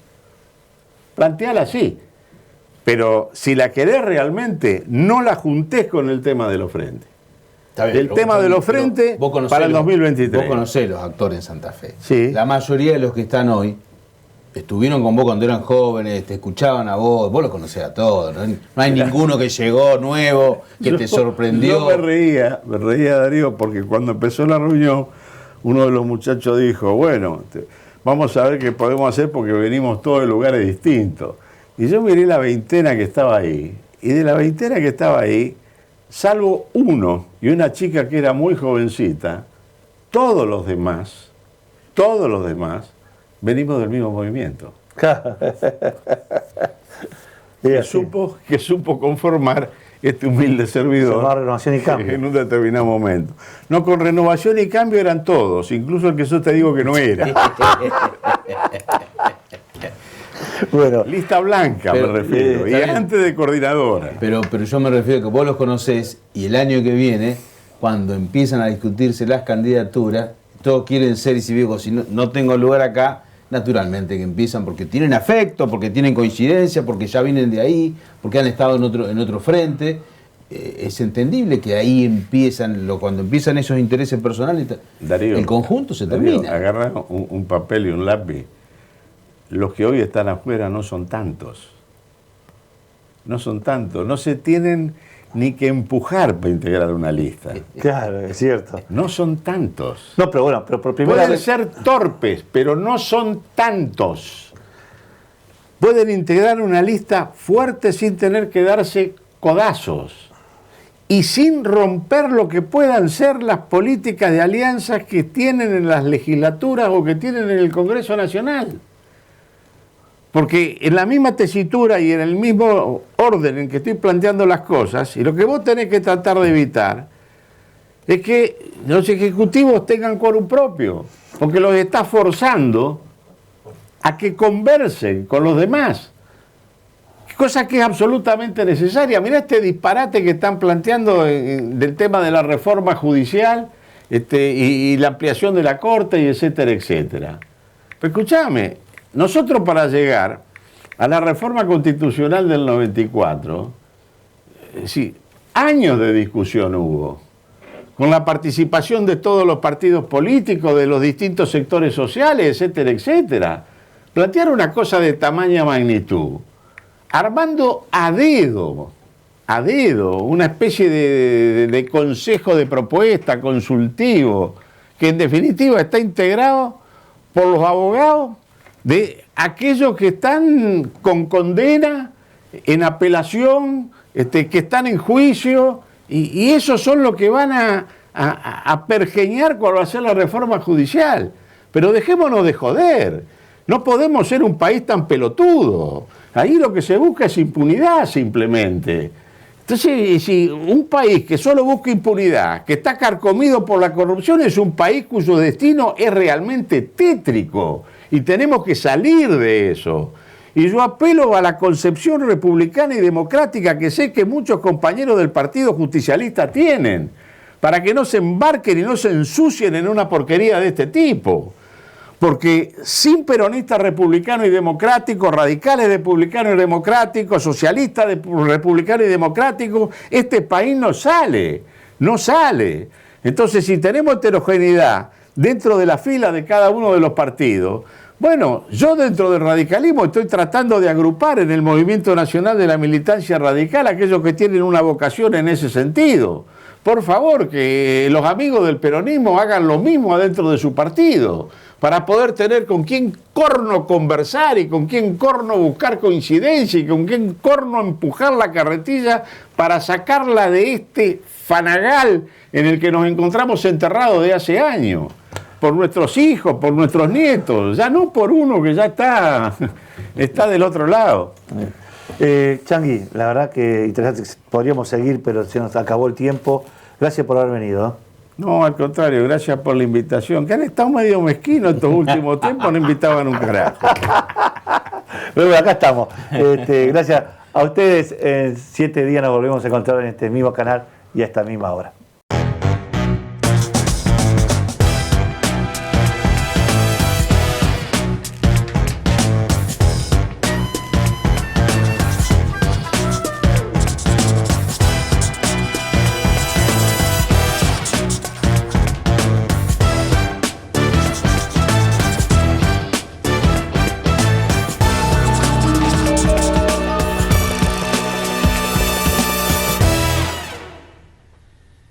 planteala así. Pero si la querés realmente, no la juntés con el tema de los frentes. El tema de los frentes para el 2023. Vos conocés los actores en Santa Fe. Sí. La mayoría de los que están hoy estuvieron con vos cuando eran jóvenes, te escuchaban a vos los conocés a todos. No hay ninguno que llegó nuevo, que te sorprendió. Yo me reía, Darío, porque cuando empezó la reunión, uno de los muchachos dijo, bueno, vamos a ver qué podemos hacer porque venimos todos de lugares distintos. Y yo miré la veintena que estaba ahí, y de la veintena que estaba ahí, salvo uno y una chica que era muy jovencita, todos los demás, venimos del mismo movimiento. que supo conformar este humilde servidor Renovación y Cambio en un determinado momento. No, con Renovación y Cambio eran todos, incluso el que yo te digo que no era. Bueno, lista blanca me refiero, y antes de coordinadora. Pero yo me refiero a que vos los conocés y el año que viene, cuando empiezan a discutirse las candidaturas, todos quieren ser, y si digo, si no tengo lugar acá, naturalmente que empiezan porque tienen afecto, porque tienen coincidencia, porque ya vienen de ahí, porque han estado en otro frente. Es entendible que ahí cuando empiezan esos intereses personales, Darío, el conjunto se termina. Agarra un papel y un lápiz. Los que hoy están afuera no son tantos. No son tantos. No se tienen ni que empujar para integrar una lista. claro, es cierto. No son tantos. No, pero bueno, pero por primera Pueden vez... ser torpes, pero no son tantos. Pueden integrar una lista fuerte sin tener que darse codazos y sin romper lo que puedan ser las políticas de alianzas que tienen en las legislaturas o que tienen en el Congreso Nacional. Porque en la misma tesitura y en el mismo orden en que estoy planteando las cosas, y lo que vos tenés que tratar de evitar es que los ejecutivos tengan quórum propio, porque los está forzando a que conversen con los demás, cosa que es absolutamente necesaria. Mirá este disparate que están planteando del tema de la reforma judicial y la ampliación de la Corte, y etcétera, etcétera. Pero escuchame, nosotros para llegar a la reforma constitucional del 94, sí, años de discusión hubo, con la participación de todos los partidos políticos, de los distintos sectores sociales, etcétera, etcétera. Plantear una cosa de tamaña magnitud, armando a dedo, una especie de consejo de propuesta consultivo, que en definitiva está integrado por los abogados de aquellos que están con condena, en apelación, que están en juicio, y esos son los que van a pergeñar cuando va a hacer la reforma judicial. Pero dejémonos de joder, no podemos ser un país tan pelotudo. Ahí lo que se busca es impunidad simplemente. Entonces, si un país que solo busca impunidad, que está carcomido por la corrupción, es un país cuyo destino es realmente tétrico. Y tenemos que salir de eso. Y yo apelo a la concepción republicana y democrática que sé que muchos compañeros del Partido Justicialista tienen, para que no se embarquen y no se ensucien en una porquería de este tipo. Porque sin peronistas republicanos y democráticos, radicales republicanos y democráticos, socialistas republicanos y democráticos, este país no sale. Entonces, si tenemos heterogeneidad dentro de la fila de cada uno de los partidos, Bueno, yo dentro del radicalismo estoy tratando de agrupar en el movimiento nacional de la militancia radical a aquellos que tienen una vocación en ese sentido. Por favor, que los amigos del peronismo hagan lo mismo adentro de su partido, para poder tener con quién corno conversar y con quién corno buscar coincidencia y con quién corno empujar la carretilla para sacarla de este fanagal en el que nos encontramos enterrados de hace años. Por nuestros hijos, por nuestros nietos, ya no por uno que ya está del otro lado. Changi, la verdad que interesante, podríamos seguir, pero se nos acabó el tiempo. Gracias por haber venido. No, al contrario, gracias por la invitación, que han estado medio mezquinos estos últimos tiempos, no invitaban un carajo. Pero acá estamos. Gracias a ustedes, en 7 días nos volvemos a encontrar en este mismo canal y a esta misma hora.